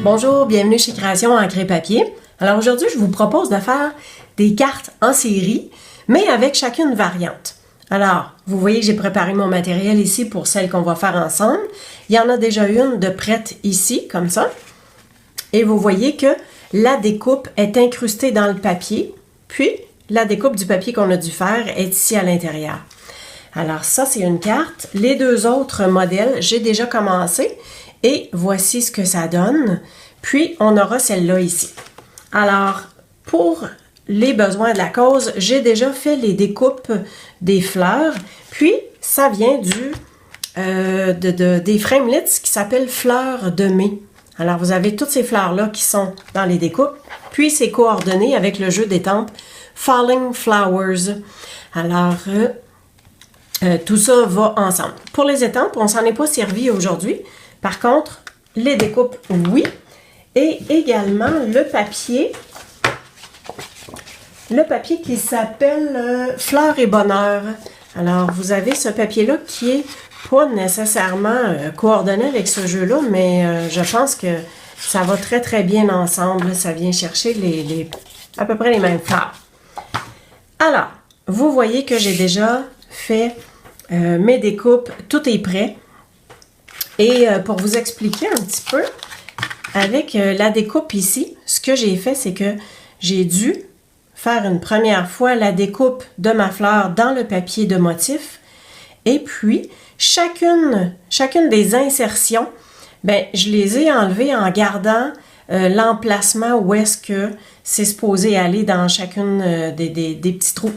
Bonjour, bienvenue chez Création Encre Papier. Alors aujourd'hui, je vous propose de faire des cartes en série, mais avec chacune variante. Alors, vous voyez que j'ai préparé mon matériel ici pour celle qu'on va faire ensemble. Il y en a déjà une de prête ici, comme ça. Et vous voyez que la découpe est incrustée dans le papier, puis la découpe du papier qu'on a dû faire est ici à l'intérieur. Alors ça, c'est une carte. Les deux autres modèles, j'ai déjà commencé et voici ce que ça donne. Puis, on aura celle-là ici. Alors, pour les besoins de la cause, j'ai déjà fait les découpes des fleurs. Puis, ça vient des framelits qui s'appellent fleurs de mai. Alors, vous avez toutes ces fleurs-là qui sont dans les découpes. Puis, c'est coordonné avec le jeu d'étampes Falling Flowers. Alors, tout ça va ensemble. Pour les étampes, on ne s'en est pas servi aujourd'hui. Par contre, les découpes, oui. Et également le papier qui s'appelle Fleurs et Bonheur. Alors, vous avez ce papier-là qui est pas nécessairement coordonné avec ce jeu-là, mais je pense que ça va très très bien ensemble. Ça vient chercher à peu près les mêmes fleurs. Alors, vous voyez que j'ai déjà fait mes découpes. Tout est prêt. Et pour vous expliquer un petit peu, avec la découpe ici, ce que j'ai fait, c'est que j'ai dû faire une première fois la découpe de ma fleur dans le papier de motif. Et puis, chacune des insertions, ben, je les ai enlevées en gardant l'emplacement où est-ce que c'est supposé aller dans chacune des petits trous.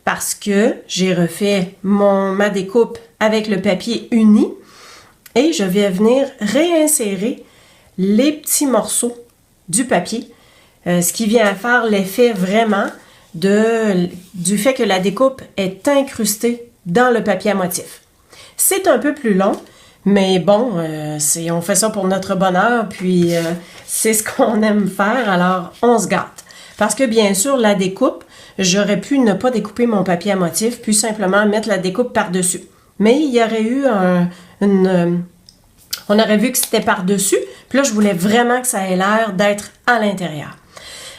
Parce que j'ai refait ma découpe avec le papier uni et je vais venir réinsérer les petits morceaux du papier, ce qui vient faire l'effet vraiment du fait que la découpe est incrustée dans le papier à motif. C'est un peu plus long, mais bon, on fait ça pour notre bonheur, puis c'est ce qu'on aime faire, alors on se gâte. Parce que bien sûr, la découpe, j'aurais pu ne pas découper mon papier à motif, puis simplement mettre la découpe par-dessus. Mais il y aurait eu on aurait vu que c'était par-dessus, puis là, je voulais vraiment que ça ait l'air d'être à l'intérieur.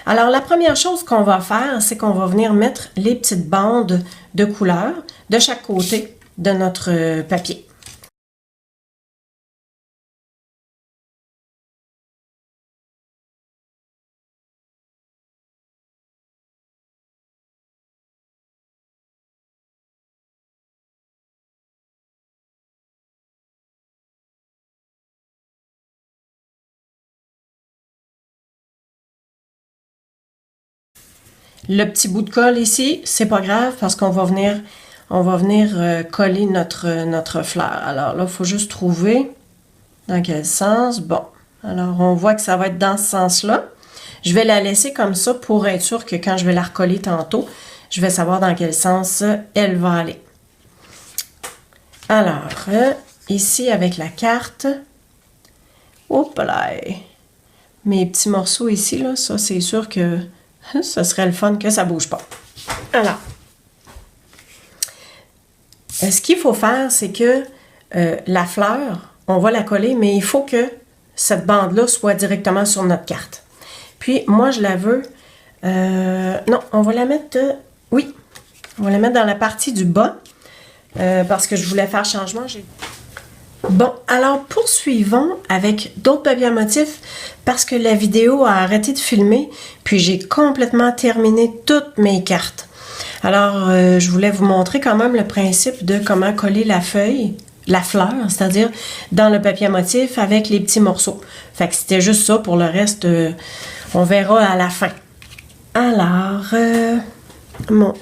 Alors, la première chose qu'on va faire, c'est qu'on va venir mettre les petites bandes de couleur de chaque côté de notre papier. Le petit bout de colle ici, c'est pas grave parce qu'on va venir coller notre fleur. Alors là, il faut juste trouver dans quel sens. Bon, alors on voit que ça va être dans ce sens-là. Je vais la laisser comme ça pour être sûr que quand je vais la recoller tantôt, je vais savoir dans quel sens elle va aller. Alors, ici avec la carte, hop là, mes petits morceaux ici, là, ça c'est sûr que ce serait le fun que ça ne bouge pas. Alors, ce qu'il faut faire, c'est que la fleur, on va la coller, mais il faut que cette bande-là soit directement sur notre carte. Puis, moi, je la veux... non, on va la mettre... oui, on va la mettre dans la partie du bas, parce que je voulais faire changement. Bon, alors poursuivons avec d'autres papiers à motif parce que la vidéo a arrêté de filmer, puis j'ai complètement terminé toutes mes cartes. Alors, je voulais vous montrer quand même le principe de comment coller la fleur, c'est-à-dire dans le papier à motif avec les petits morceaux. Fait que c'était juste ça, pour le reste, on verra à la fin. Alors, mon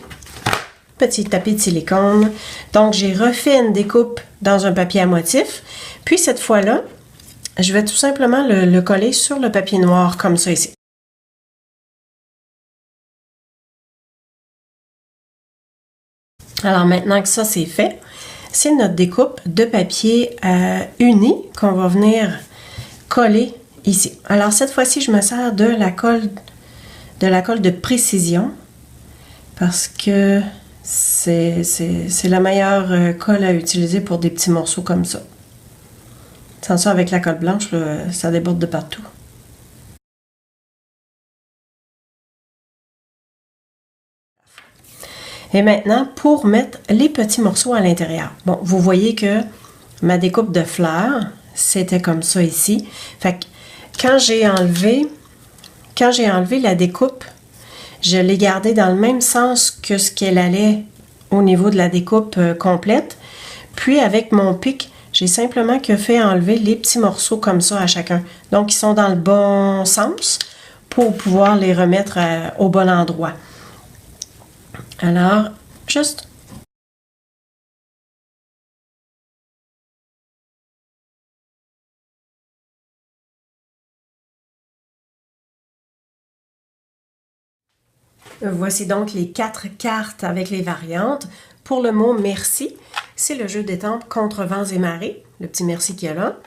petit tapis de silicone. Donc, j'ai refait une découpe dans un papier à motif. Puis, cette fois-là, je vais tout simplement le coller sur le papier noir, comme ça ici. Alors, maintenant que ça, c'est fait, c'est notre découpe de papier uni qu'on va venir coller ici. Alors, cette fois-ci, je me sers de la colle de précision parce que c'est la meilleure colle à utiliser pour des petits morceaux comme ça. Sans ça, avec la colle blanche, là, ça déborde de partout. Et maintenant, pour mettre les petits morceaux à l'intérieur. Bon, vous voyez que ma découpe de fleurs, c'était comme ça ici. Fait que quand j'ai enlevé la découpe, je l'ai gardée dans le même sens que ce qu'elle allait au niveau de la découpe complète. Puis avec mon pic, j'ai simplement que fait enlever les petits morceaux comme ça à chacun. Donc, ils sont dans le bon sens pour pouvoir les remettre au bon endroit. Alors, juste... Voici donc les 4 cartes avec les variantes. Pour le mot merci, c'est le jeu d'étampes contre vents et marées, le petit merci qu'il y a là.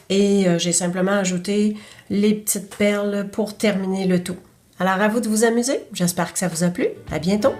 Et j'ai simplement ajouté les petites perles pour terminer le tout. Alors à vous de vous amuser, j'espère que ça vous a plu. À bientôt!